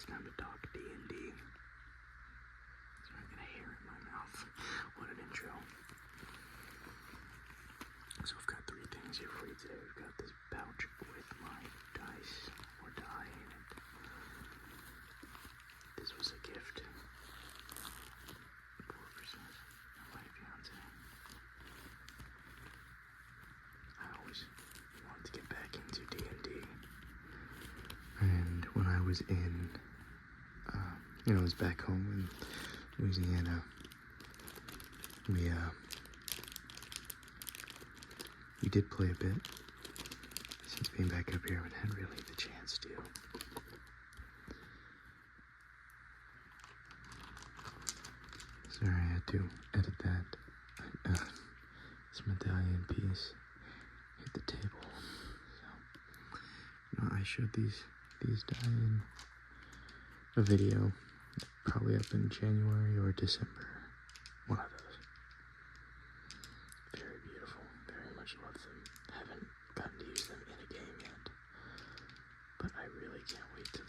time to talk D&D. So I get a hair in my mouth. What an intro. So I've got 3 things here for you today. We've got this pouch with my dice or die in it. This was a gift for Christmas from my fiance. I always wanted to get back into D&D. And when I was in, I was back home in Louisiana, we did play a bit. Since being back up here, I haven't had really the chance to. Sorry, I had to edit that. This medallion piece hit the table. So, I showed these die in a video, probably up in January or December. One of those. Very beautiful. Very much love them. Haven't gotten to use them in a game yet, but I really can't wait till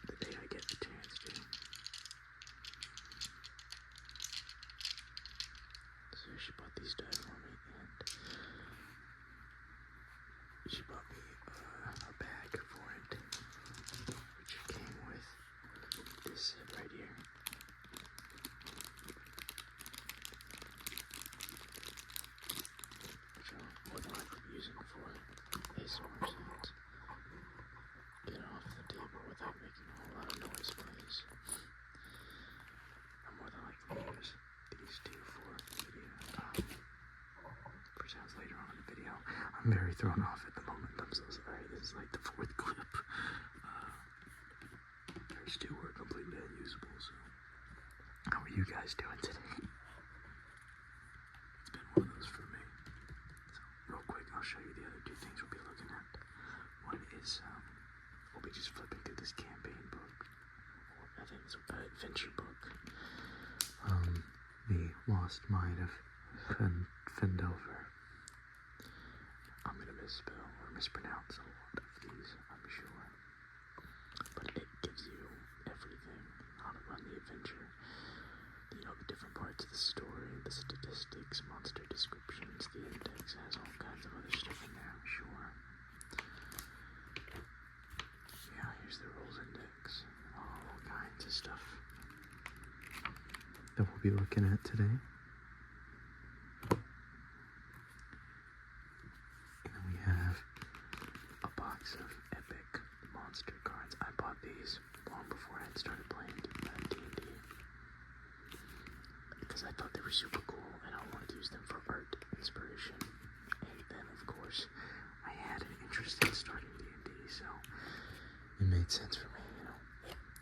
the day I get the chance to. So she bought these die for me, and she bought me a bag for it, which came with this right here. Which I'll more than likely be using for ASMR sounds. Get off the table without making a whole lot of noise, please. I'm more than likely to use these 2 for video. For sounds later on in the video. I'm very thrown off at the moment. I'm so sorry. This is like the 4th clip. There's 2 were completely unusable, so how are you guys doing today? It's been one of those for me. So real quick, I'll show you the other 2 things we'll be looking at. One is, we'll be just flipping through this campaign book, or I think it's an adventure book. The Lost Mine of Fendelver. I'm gonna misspell or mispronounce a lot of these, I'm sure. But it gives you everything, how to run the adventure, the different parts of the story, the statistics, monster descriptions, the index has all kinds of other stuff in there, I'm sure. Yeah, here's the rules index, all kinds of stuff that we'll be looking at today. And we have a box of epic monster cards. I bought these long before I had started playing D&D because I thought they were super cool and I wanted to use them for art inspiration. And then, of course, I had an interest in starting D&D, so it made sense for me,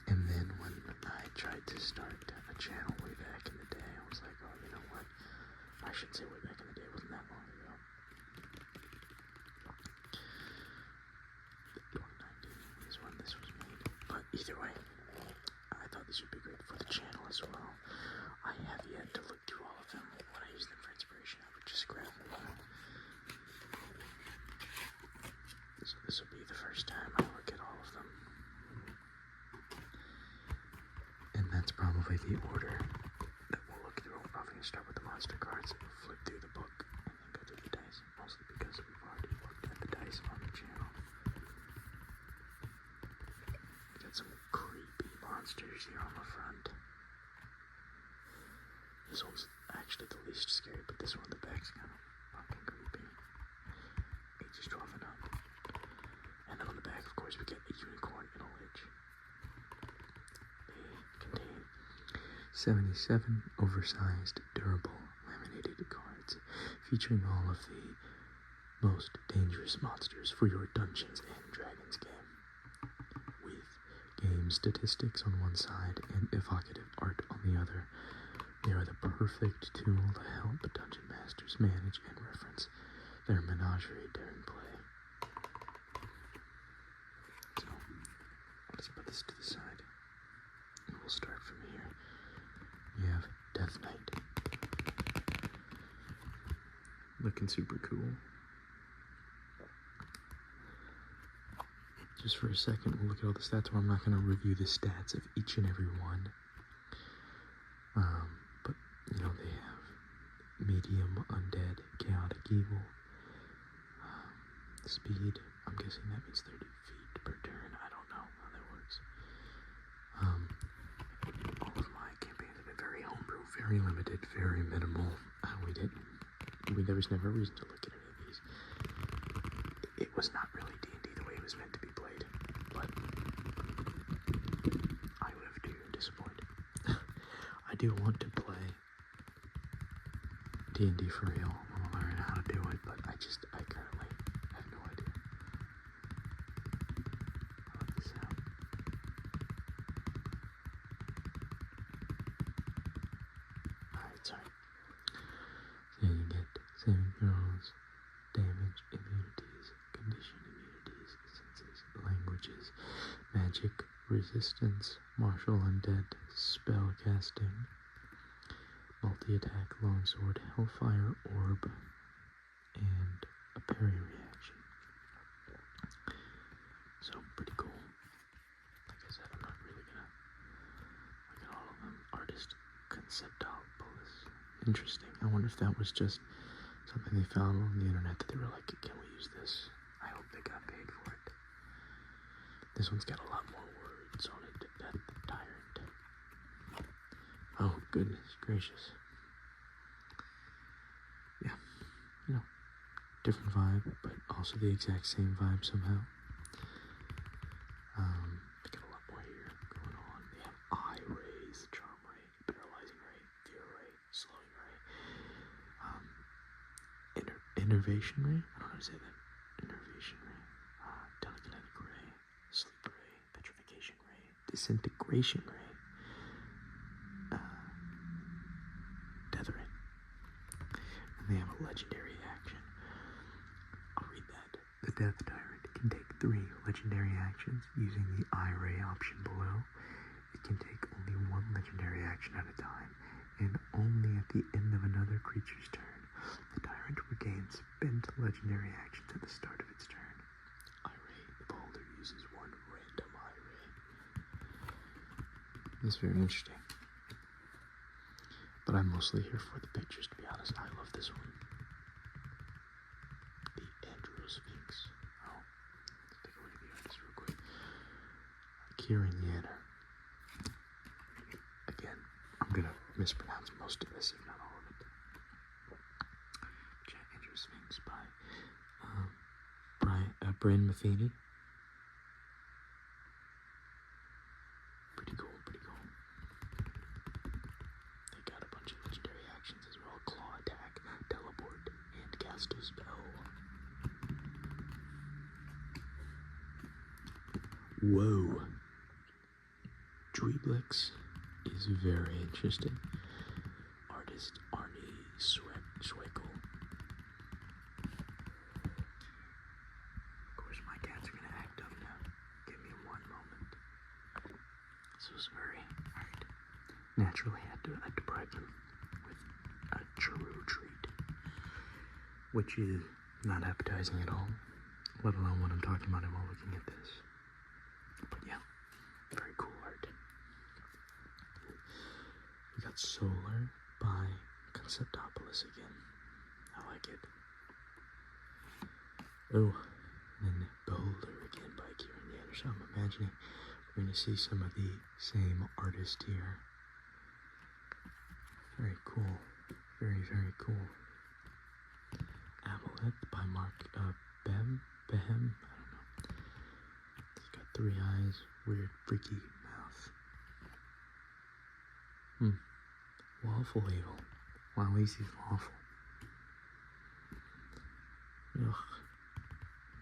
And then when I tried to start a channel way back in the day, I was like, oh, you know what? I should say way back in the day, it wasn't that long ago. 2019 is when this was made. But either way, I thought this would be great for the channel as well. I have yet to look through all of them. When I use them for inspiration, I would just grab them. So this will be the first time I look at all of them. And that's probably the order that we'll look through. We're probably going to start with the monster cards, flip through the book, and then go through the dice. Mostly because we've already looked at the dice on the channel. We got some creepy monsters here on the front. This one's actually the least scary, but this one on the back's kind of fucking creepy. Ages 12 and up. And then on the back, of course, we get a unicorn and a lich. They contain 77 oversized, durable, laminated cards featuring all of the most dangerous monsters for your Dungeons and Dragons game. With game statistics on one side and evocative art on the other, they are the perfect tool to help dungeon masters manage and reference their menagerie during play. So, let's put this to the side. And we'll start from here. We have Death Knight. Looking super cool. just for a second, we'll look at all the stats, where I'm not going to review the stats of each and every one. But, you know, they have medium, undead, chaotic evil, speed. I'm guessing that means 30 feet per turn. I don't know how that works. All of my campaigns have been very homebrew, very limited, very minimal. There was never a reason to look at any of these. It was not really D&D the way it was meant to be played, but I live to disappoint. I do want to play D&D for real. I want to learn how to do it, but I currently have no idea. I like the sound. Alright, sorry. So you get saving throws, damage, immunities, condition immunities, senses, languages, magic, resistance, martial undead, spell casting, multi-attack, longsword, hellfire orb, and a parry reaction. So pretty cool. Like I said, I'm not really gonna look at all of them. Artist Conceptopolis. Interesting. I wonder if that was just something they found on the internet that they were like, can we use this? I hope they got paid for it. This one's got a lot more words on it. Death Tyrant. Oh, goodness gracious. Yeah, you know, different vibe, but also the exact same vibe somehow. They got a lot more here going on. They have eye rays, charm ray, paralyzing ray, fear ray, slowing ray, innervation ray. I don't know how to say that. Innervation ray, telekinetic ray, sleep ray, petrification ray, disintegration ray, death ray. And they have a legendary action. I'll read that. The Death Tyrant can take 3 legendary actions using the eye ray option below. It can take only 1 legendary action at a time, and only at the end of another creature's turn. The Tyrant regains spent legendary actions at the start of its turn. Eye ray. The beholder uses 1 random eye ray. It's very interesting. But I'm mostly here for the pictures, to be honest. I love this one. The Andrew Sphinx. Oh, let's take a look at the artist real quick. Kieran Yanner. Again, I'm gonna mispronounce most of this, if not all of it. Andrew Sphinx by Brian Matheny. Pretty cool, pretty cool. They got a bunch of legendary actions as well. Claw attack, teleport, and cast a spell. Whoa. Dweeblix is very interesting. Artist Arnie Schweikel. Of course, my cats are gonna act up now. Give me 1 moment. This was very hard. Naturally, I had to bribe them with a churro treat, which is not appetizing at all, let alone what I'm talking about while looking at this. But yeah, very cool art. We got Solar by Conceptopolis again. I like it. Oh, and then Beholder again by Kieran Yanner. So I'm imagining we're going to see some of the same artist here. Very cool. Very, very cool. Avaleth by Mark Behem. I don't know. He's got 3 eyes, weird, freaky mouth. Lawful evil. Well, at least he's lawful. Ugh.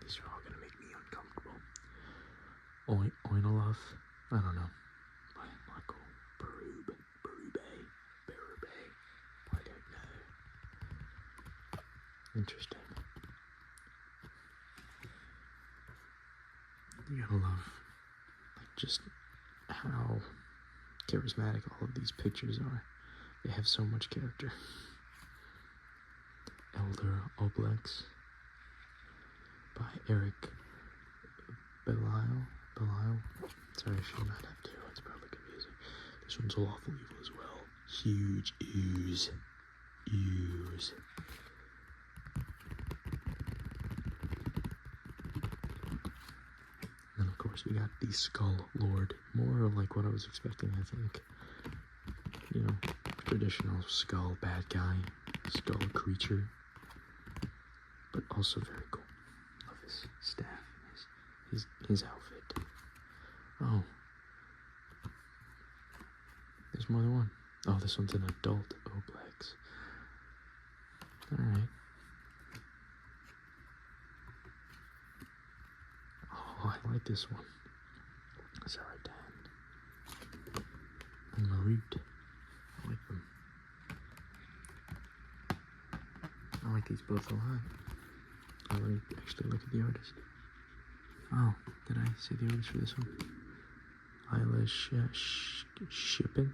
These are all gonna make me uncomfortable. Oinolof. I don't know. By Michael Berube. I don't know. Interesting. You gotta love, like, just how charismatic all of these pictures are. They have so much character. Elder Oblex by Eric Belial. Sorry, I should not have two. It's probably confusing. This one's lawful evil as well. Huge ooze. And then of course we got the Skull Lord. More of like what I was expecting, I think. You know, traditional skull bad guy, skull creature. But also very cool. Love his staff, his outfit. Oh. There's more than one. Oh, this one's an adult Oblex. Alright. Oh, I like this one. Zaratan. And Marut. I like them. I like these both a lot. Let me actually look at the artist. Oh, did I say the artist for this one? Eilish Shipping.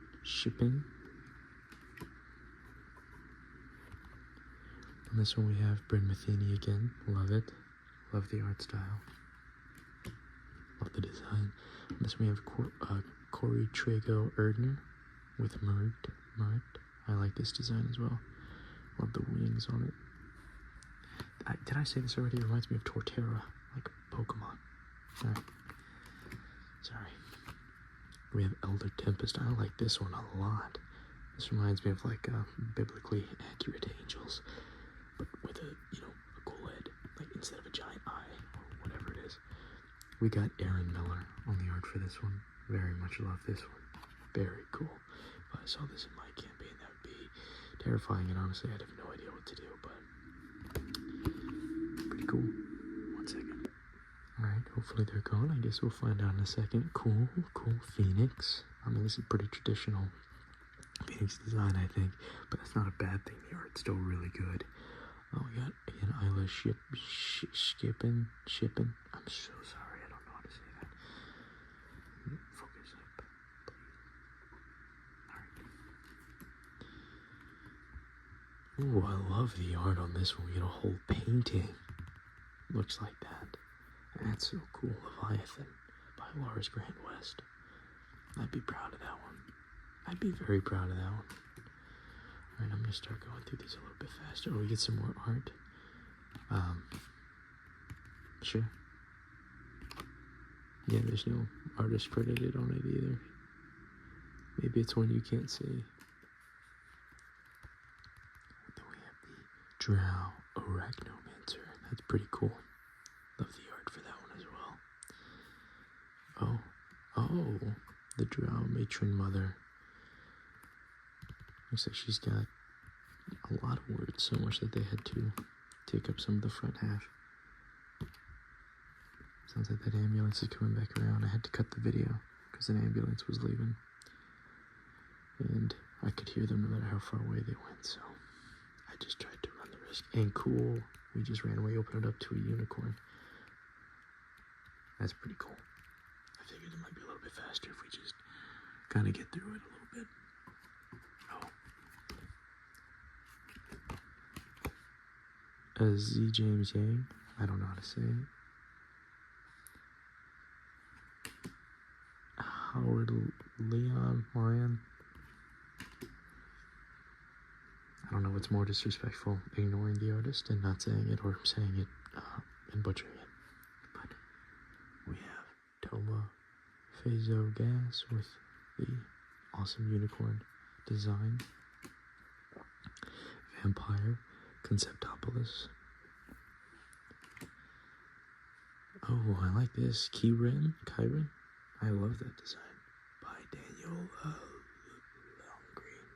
On this one we have Bryn Matheny again. Love it. Love the art style. Love the design. On this one we have Corey Trago Erdner with Marut. I like this design as well. Love the wings on it. Did I say this already? It reminds me of Torterra, like Pokemon. Alright. Sorry. We have Elder Tempest. I like this one a lot. This reminds me of like biblically accurate angels, but with a cool head, like instead of a giant eye or whatever it is. We got Aaron Miller on the art for this one. Very much love this one. Very cool. If I saw this in my campaign, that would be terrifying, and honestly, I'd have no idea what to do, but pretty cool. 1 second. Alright, hopefully they're gone. I guess we'll find out in a second. Cool Phoenix. I mean, this is pretty traditional Phoenix design, I think, but that's not a bad thing. The art's still really good. Oh, we got, again, Isla Shippin. I'm so sorry, I don't know how to say that. Focus up, please. Alright. Ooh, I love the art on this one. We get a whole painting. Looks like that. That's so cool. Leviathan by Lars Grant West. I'd be proud of that one. I'd be very proud of that one. Alright, I'm gonna start going through these a little bit faster. Oh, we get some more art. Sure. Yeah, there's no artist credited on it either. Maybe it's one you can't see. Then we have the Drow Arachnomancer. That's pretty cool. Love the art for that one as well. Oh, the Drow Matron Mother. Looks like she's got a lot of words, so much that they had to take up some of the front half. Sounds like that ambulance is coming back around. I had to cut the video because an ambulance was leaving. And I could hear them no matter how far away they went, so I just tried to run the risk. And cool, we just ran away, opened it up to a unicorn. That's pretty cool. I figured it might be a little bit faster if we just kind of get through it a little bit. Z. James Yang. I don't know how to say it. Howard Leon. I don't know what's more disrespectful, ignoring the artist and not saying it, or saying it and butchering it. But we have Toma Phaso Gas with the awesome unicorn design. Vampire Conceptopolis. Oh, I like this. Kyren. I love that design by Daniel Longgreen.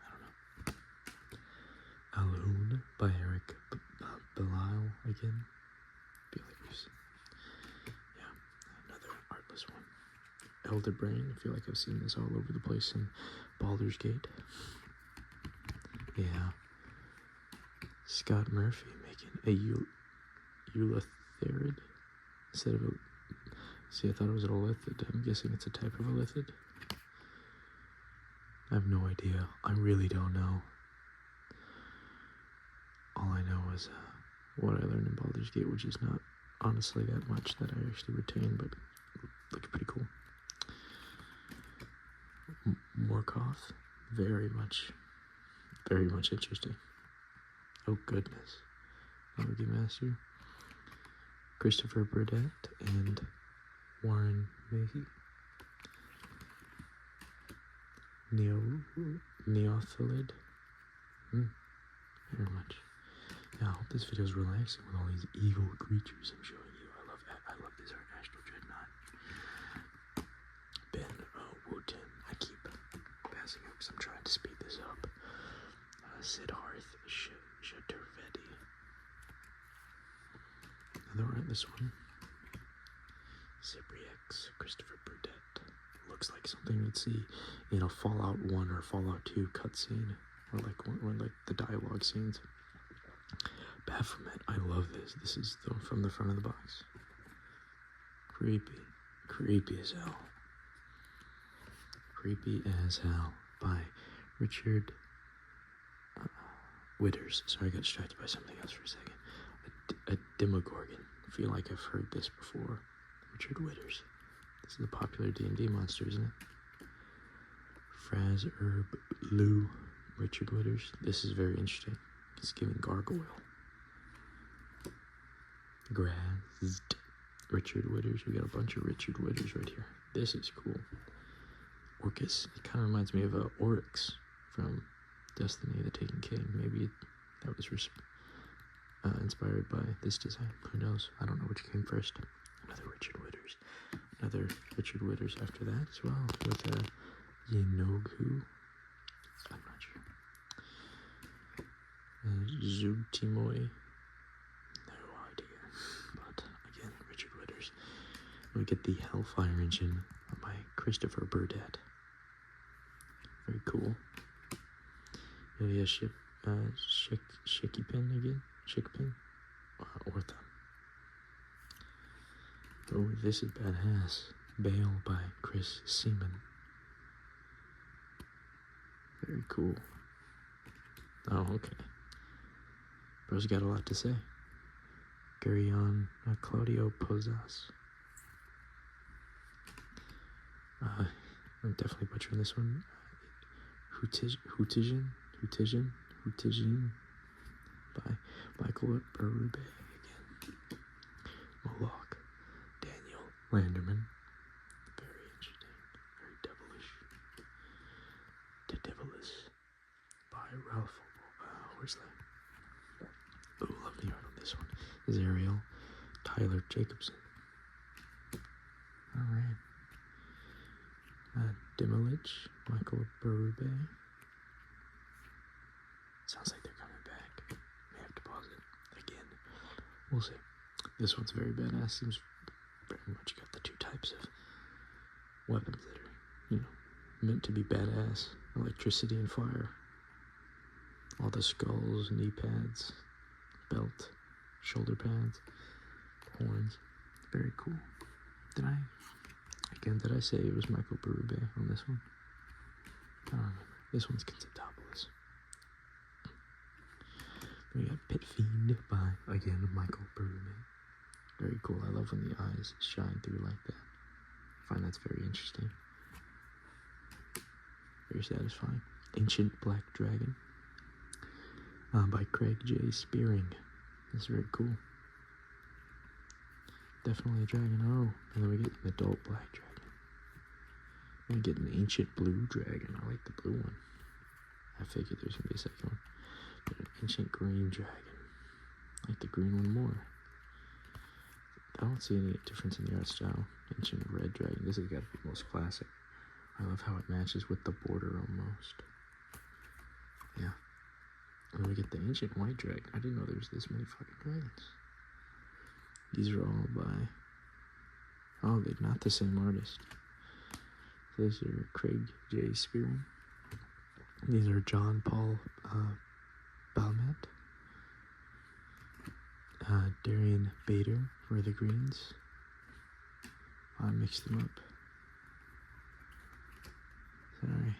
I don't know. Alone by Eric Belial again. Feel like we've seen. Yeah, another artless one. Elder Brain. I feel like I've seen this all over the place in Baldur's Gate. Yeah. Scott Murphy making a Eulithid instead of a... See, I thought it was an Olithid. I'm guessing it's a type of Olithid. I have no idea. I really don't know. All I know is what I learned in Baldur's Gate, which is not honestly that much that I actually retain, but looks pretty cool. Morkoth, very much interesting. Oh goodness. Melody Master, Christopher Burdett, and Warren Mayhew. Neothelid. Very much. Yeah, I hope this video is relaxing with all these evil creatures I'm showing you. I love this art. Astral Dreadnought. Ben Wooten. I keep passing up because I'm trying to speed this up. Siddharth Chaturvedi. Another art, this one. Cibriex, Christopher Burdett. Looks like something you'd see in a Fallout 1 or Fallout 2 cutscene, or like the dialogue scenes. Baphomet, I love this. This is from the front of the box. Creepy as hell. Creepy as hell by Richard Witters. Sorry, I got distracted by something else for a second. A Demogorgon. I feel like I've heard this before. Richard Witters. This is a popular D&D monster, isn't it? Fraz Herb Lou. Richard Witters. This is very interesting. It's giving gargoyle. Grazzed. Richard Witters. We got a bunch of Richard Witters right here. This is cool. Orcus. It kind of reminds me of Oryx from Destiny, the Taken King. Maybe that was inspired by this design. Who knows? I don't know which came first. Another Richard Witters. Another Richard Witters after that as well, with Yenogu. I'm not sure. Zugtimoy. No idea. But again, Richard Witters. We get the Hellfire Engine by Christopher Burdett. Very cool. Ilya Shikipin again. Shikipin. Ortha. Oh, this is badass. Bale by Chris Seaman. Very cool. Oh, okay. Bro's got a lot to say. Gurion Claudio Pozas. I'm definitely butchering this one. Hootijin by Michael Berube again. Moloch. Daniel Landerman. Very interesting. Very devilish. The Devilish by Ralph Horsley. Oh, love the art on this one. Zariel Tyler Jacobson. Alright. Demilich, Michael Berube. Sounds like they're coming back. May have to pause it again. We'll see. This one's very badass. Seems very much got the two types of weapons that are, meant to be badass. Electricity and fire. All the skulls, knee pads, belt, shoulder pads, horns. Very cool. Did I say it was Michael Berube on this one? I don't remember. This one's Conceptopolis. We got Pit Fiend by, again, Michael Berube. Very cool. I love when the eyes shine through like that. I find that's very interesting. Very satisfying. Ancient Black Dragon by Craig J. Spearing. That's very cool. Definitely a dragon. Oh, and then we get an adult black dragon. And we get an ancient blue dragon. I like the blue one. I figured there's gonna be a second one. But an ancient green dragon. I like the green one more. I don't see any difference in the art style. Ancient red dragon. This has got to be the most classic. I love how it matches with the border almost. Yeah. And then we get the ancient white dragon. I didn't know there was this many fucking dragons. These are all by... Oh, they're not the same artist. These are Craig J. Spearing. These are John Paul Balmet. Darian Bader for the greens. I mixed them up. Sorry.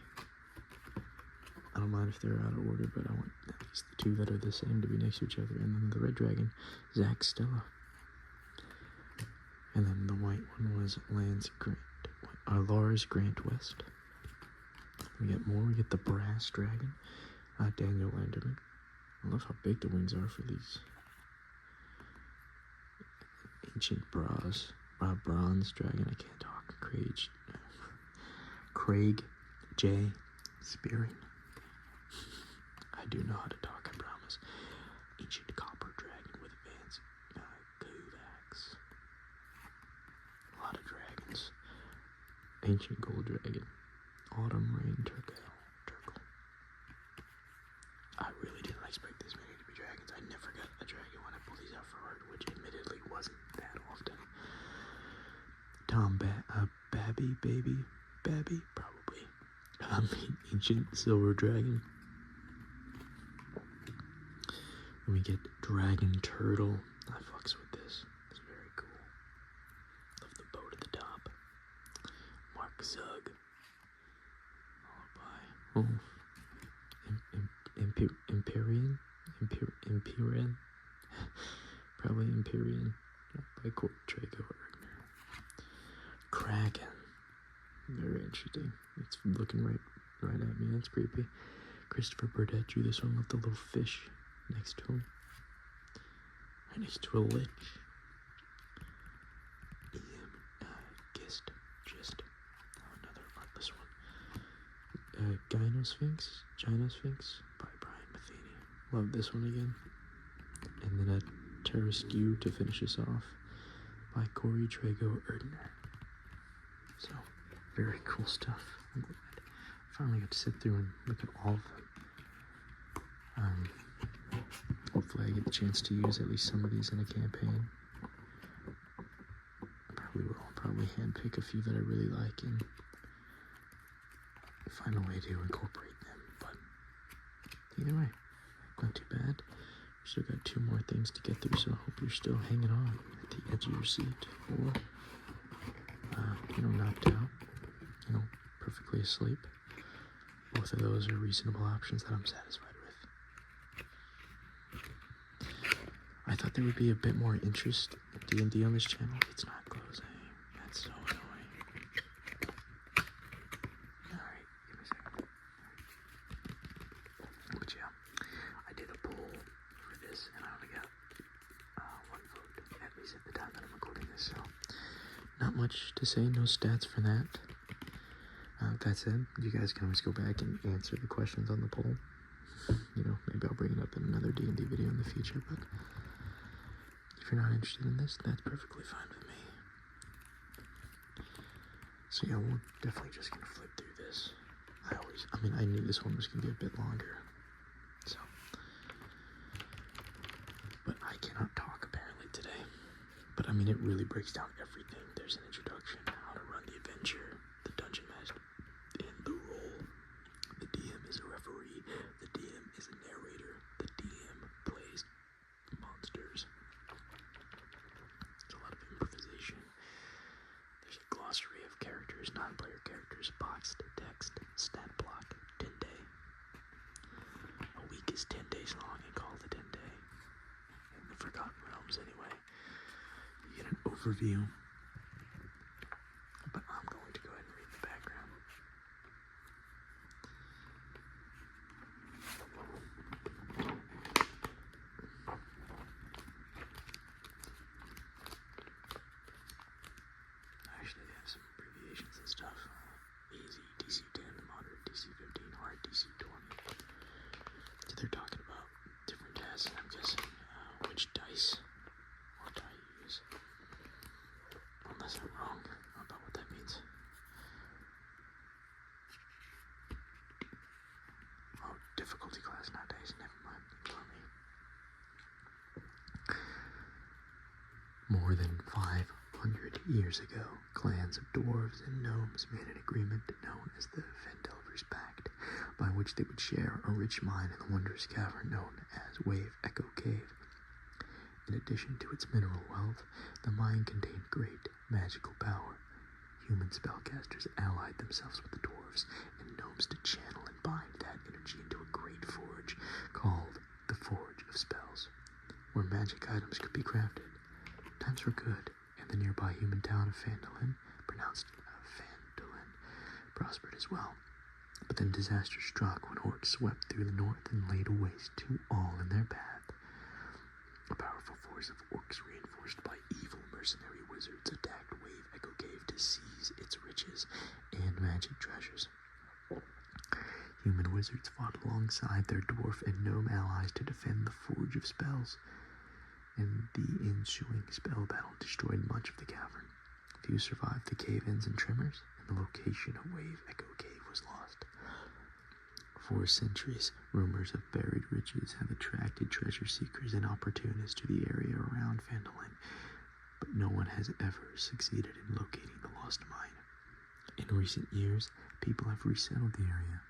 I don't mind if they're out of order, but I want at least the two that are the same to be next to each other. And then the red dragon, Zach Stella. And then the white one was Lars Grant West. We get more. We get the brass dragon, Daniel Landerman. I love how big the wings are for these ancient bronze dragon. I can't talk. Craig J. Spearing. I do know how to talk, I promise. Ancient copper dragon with advanced Kovacs. A lot of dragons. Ancient gold dragon. Autumn rain turtle. I really didn't expect this many to be dragons. I never got a dragon when I pulled these out for art, which admittedly wasn't that often. Babby, probably. Ancient silver dragon. And we get dragon turtle. I fucks with this. It's very cool. Love the boat at the top. Mark Zug. Followed by Empyrean. Probably Empyrean. By Trago Ergner. Kraken. Very interesting. It's looking right at me. That's creepy. Christopher Burdett drew this one with the little fish next to him. Right next to a lich. Another artless one. Gynosphinx by Brian Matheny. Love this one again. And then a Terraskew to finish us off by Corey Trago Erdner. So, very cool stuff. I'm glad I finally got to sit through and look at all of them. Hopefully I get the chance to use at least some of these in a campaign. I probably will. I'll probably handpick a few that I really like and find a way to incorporate them. But either way, not too bad. We still got 2 more things to get through, so I hope you're still hanging on at the edge of your seat, or knocked out, perfectly asleep. Both of those are reasonable options that I'm satisfied with. I thought there would be a bit more interest in D&D on this channel. It's not closing. That's so annoying. Alright, give me a second. But yeah, I did a poll for this, and I only got 1 vote, at least at the time that I'm recording this, so not much to say, no stats for that. That said, you guys can always go back and answer the questions on the poll. Maybe I'll bring it up in another D&D video in the future, but if you're not interested in this, that's perfectly fine with me. So yeah, we're definitely just gonna flip through this. I knew this one was gonna be a bit longer, so. But I cannot talk apparently today. But it really breaks down everything. There's an introduction, how to run the adventure, the dungeon master, and the role. The DM is a referee, the DM is a narrator, the DM plays monsters. It's a lot of improvisation. There's a glossary of characters, non-player characters, boxed text, stat block, 10 day. A week is 10 days long and called a 10 day. In the Forgotten Realms anyway. You get an overview, but I'm going to go ahead and read the background. Actually, they have some abbreviations and stuff. Easy, DC 10, moderate, DC 15, hard, DC 20. So they're talking about different tests, and I'm guessing which dice or die you use. Unless I'm wrong about what that means. Oh, difficulty class, not dice, never mind. Ignore me. More than 500 years ago, clans of dwarves and gnomes made an agreement known as the Fendelver's Pact, by which they would share a rich mine in the wondrous cavern known as Wave Echo Cave. In addition to its mineral wealth, the mine contained great magical power. Human spellcasters allied themselves with the dwarves and gnomes to channel and combined that energy into a great forge called the Forge of Spells, where magic items could be crafted. Times were good, and the nearby human town of Phandalin, pronounced Phandalin, prospered as well. But then disaster struck when orcs swept through the north and laid waste to all in their path. A powerful force of orcs reinforced by evil mercenary wizards attacked Wave Echo Cave to seize its riches and magic treasures. Human wizards fought alongside their dwarf and gnome allies to defend the Forge of Spells, and the ensuing spell battle destroyed much of the cavern. Few survived the cave-ins and tremors, and the location of Wave Echo Cave was lost. For centuries, rumors of buried riches have attracted treasure seekers and opportunists to the area around Phandalin, but no one has ever succeeded in locating the lost mine. In recent years, people have resettled the area.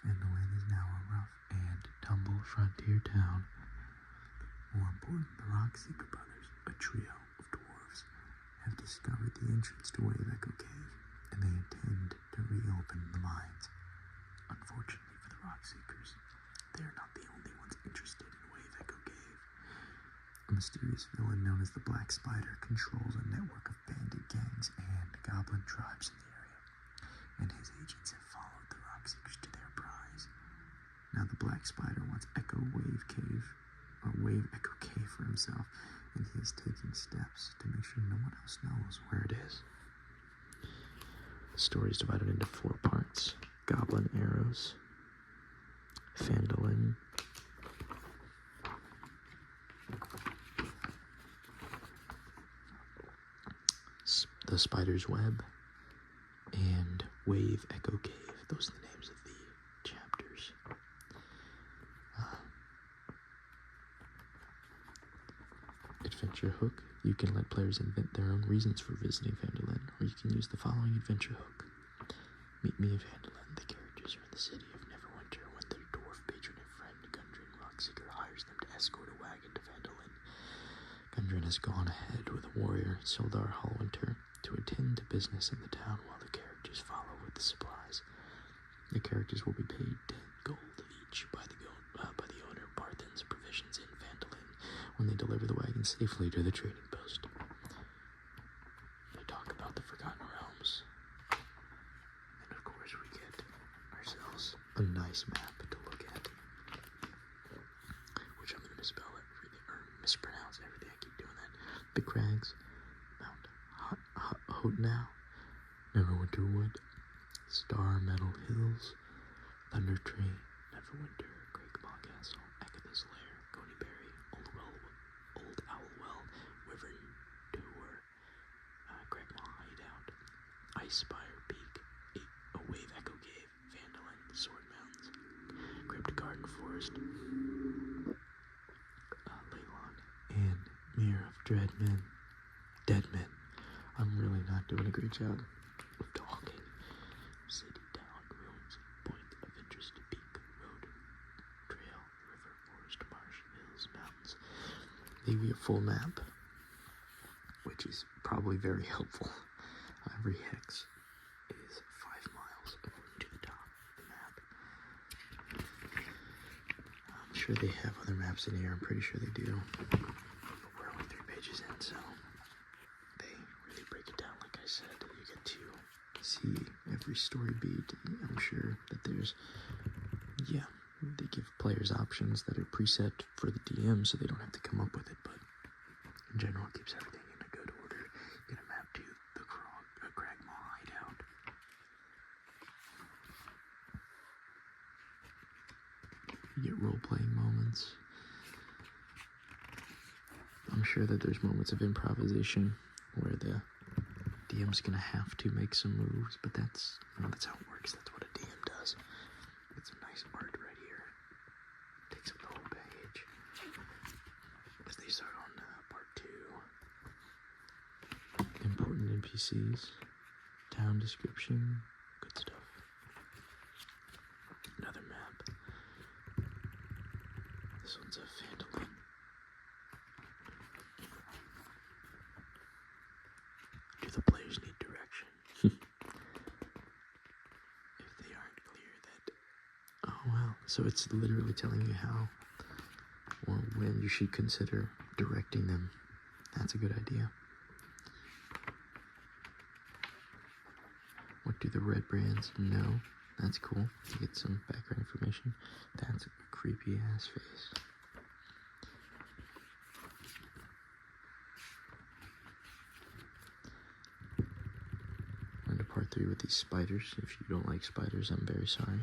Phandalin is now a rough and tumble frontier town. More important, the Rockseeker brothers, a trio of dwarves, have discovered the entrance to Wave Echo Cave, and they intend to reopen the mines. Unfortunately for the Rockseekers, they are not the only ones interested in Wave Echo Cave. A mysterious villain known as the Black Spider controls a network of bandit gangs and goblin tribes in the area, and his agents have followed the Rockseekers to their prize. Now the Black Spider wants Wave Echo Cave for himself, and he is taking steps to make sure no one else knows where it is. The story is divided into 4 parts: Goblin Arrows, Phandalin, the Spider's Web, and Wave Echo Cave. Those are the names of the chapters. Adventure Hook. You can let players invent their own reasons for visiting Phandalin, or you can use the following adventure hook. Meet me in Phandalin. The characters are in the city of Neverwinter when their dwarf patron and friend, Gundren Rockseeker, hires them to escort a wagon to Phandalin. Gundren has gone ahead with a warrior, Sildar Hallwinter, to attend to business in the town while the characters follow with the supplies. The characters will be paid 10 gold each by the owner of Barthen's Provisions in Phandalin when they deliver the wagon safely to the trading post. They talk about the Forgotten Realms. And of course we get ourselves a nice map to look at, which I'm going to misspell everything, or mispronounce everything. I keep doing that. Big Crags, Mount Hotenow, Neverwinter Wood, Star Metal Hills, Thunder Tree, Neverwinter, Craigmaw Castle, Agatha's Lair, Coneyberry, Old Owlwell, Wyvern Tower, Craigmaw Hideout, Icespire Peak, a Wave Echo Cave, Phandalin, Sword Mountains, Crypt Garden Forest, Leylon, and Mirror of Deadmen. I'm really not doing a great job of talking. City, town, ruins, point of interest, peak, road, trail, river, forest, marsh, hills, mountains. They give you a full map, which is probably very helpful. Every hex is 5 miles according to the top of the map. I'm sure they have other maps in here. I'm pretty sure they do. But we're only 3 pages in, so they really break it down. Like I said, you get to see every story beat. I'm sure that they give players options that are preset for the DM so they don't have to come up with it, but in general it keeps everything in a good order. Get a map to the Craigmaw Hideout. You get role-playing moments. I'm sure that there's moments of improvisation where the DM's gonna have to make some moves, but that's how it works. That's what a DM does. It's some nice art right here. Takes up the whole page. As they start on part 2. Important NPCs, town description, good stuff. Another map. This one's a Phandalin. Do the players need direction? If they aren't clear that So it's literally telling you how or when you should consider directing them. That's a good idea. What do the red brands know? That's cool to get some background information. That's a creepy ass face. On to part 3 with these spiders. If you don't like spiders, I'm very sorry.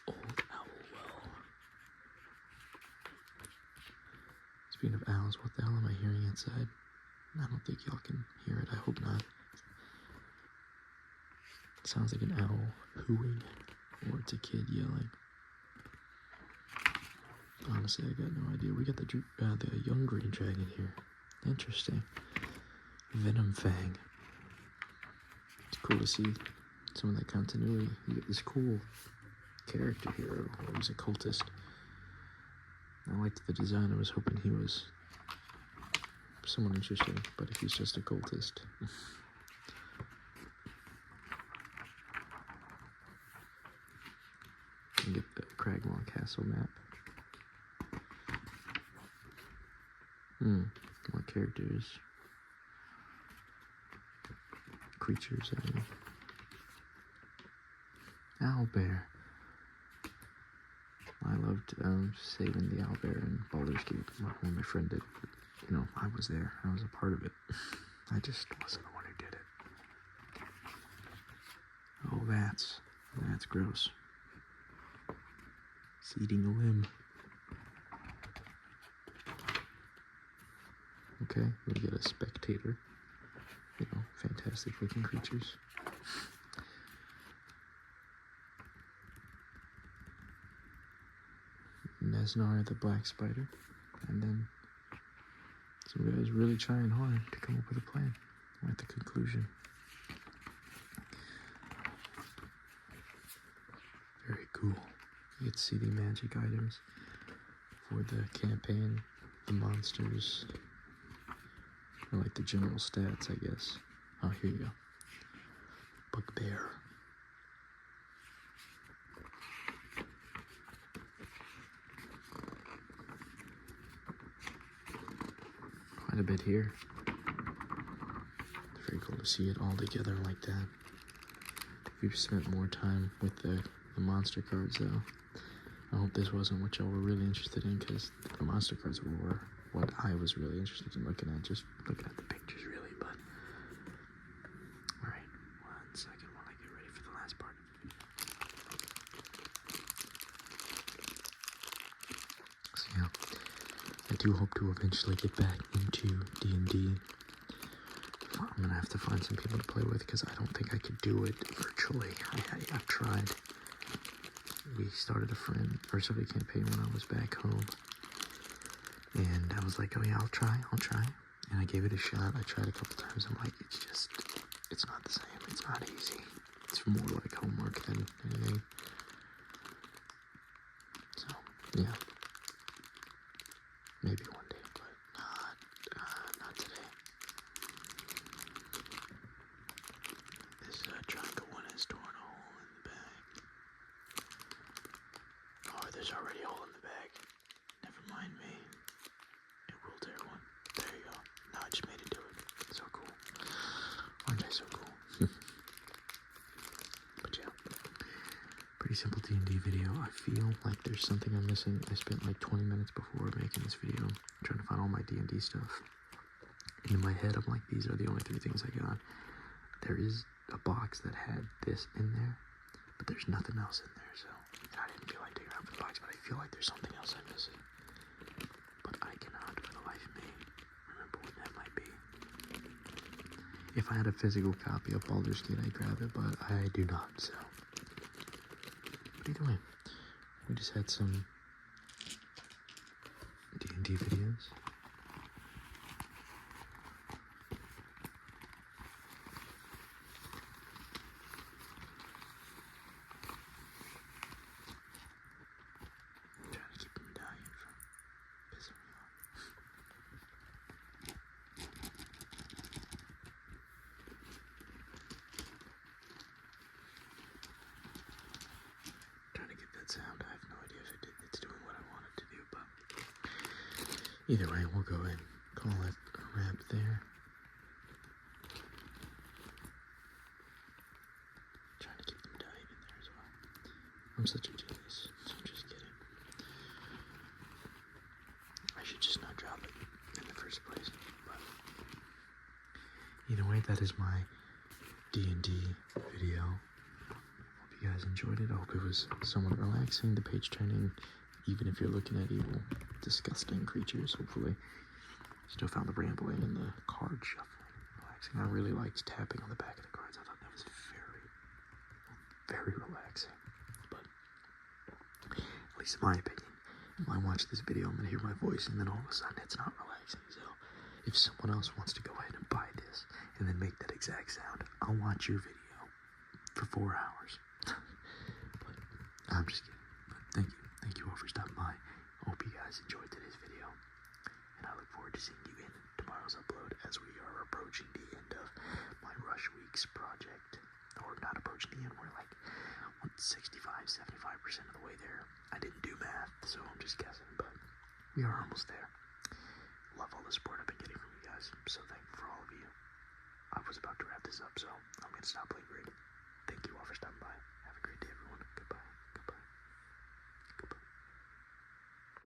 Old owl well. Speaking of owls, what the hell am I hearing outside? I don't think y'all can hear it. I hope not. It sounds like an owl hooing, or it's a kid yelling. Honestly, I got no idea. We got the young green dragon here. Interesting. Venom Fang. It's cool to see some of that continuity. You get this cool character hero who's a cultist. I liked the design. I was hoping he was someone interesting, but if he's just a cultist. And get the Cragmaw Castle map. More characters. Creatures, I mean. Owlbear. I loved saving the owlbear in Baldur's Gate. When my friend did. You know, I was there. I was a part of it. I just wasn't the one who did it. Oh, that's gross. It's eating a limb. Okay, we get a spectator. You know, fantastic looking creatures. Nesnar the black spider. And then some guys really trying hard to come up with a plan. We're at the conclusion. Very cool. You get to see the magic items for the campaign, the monsters, or like the general stats, I guess. Oh, here you go. Bugbear. Quite a bit here. Very cool to see it all together like that. We've spent more time with the monster cards, though. I hope this wasn't what y'all were really interested in, because the monster cards were what I was really interested in looking at, just looking at the pictures, really, but... Alright, 1 second while I get ready for the last part. So yeah, I do hope to eventually get back into D&D. I'm gonna have to find some people to play with, because I don't think I could do it virtually. I've tried. We started a sort of campaign when I was back home, and I was like, oh yeah, I'll try, and I gave it a shot. I tried a couple times. I'm like, it's not the same. It's not easy. It's more like homework than anything. So yeah, maybe one day, but not today. This triangle one has torn a hole in the bag. Oh, there's already a hole in the bag. Never mind me. It will tear one. There you go. Now I just made it do it. So cool. Aren't I so cool? But yeah. Pretty simple D&D video. I feel like there's something I'm missing. I spent like 20 minutes before making this video trying to find all my D&D stuff. In my head, I'm like, these are the only 3 things I got. There is a box that had this in there, but there's nothing else in there, so I didn't feel like digging out for the box, but I feel like there's something else I'm missing. But I cannot, for the life of me, remember what that might be. If I had a physical copy of Baldur's Gate, I'd grab it, but I do not, so. But either way, we just had some D&D videos. Either way, we'll go ahead and call it a wrap there. Trying to keep them tight in there as well. I'm such a genius. I'm just kidding. I should just not drop it in the first place. But either way, that is my D&D video. Hope you guys enjoyed it. I hope it was somewhat relaxing. The page turning, even if you're looking at evil, disgusting creatures, hopefully. Still found the rambling and the card shuffling relaxing. I really liked tapping on the back of the cards. I thought that was very relaxing. But at least in my opinion, when I watch this video, I'm gonna hear my voice, and then all of a sudden it's not relaxing. So if someone else wants to go ahead and buy this and then make that exact sound, I'll watch your video for 4 hours. But I'm just kidding. But thank you all for stopping by. I hope you guys enjoyed today's video, and I look forward to seeing you in tomorrow's upload as we are approaching the end of my Rush Weeks project. Or not approaching the end, we're like 65-75% of the way there. I didn't do math, so I'm just guessing, but we are almost there. Love all the support I've been getting from you guys. I'm so thankful for all of you. I was about to wrap this up, so I'm going to stop lingering. Thank you all for stopping by. Have a great day.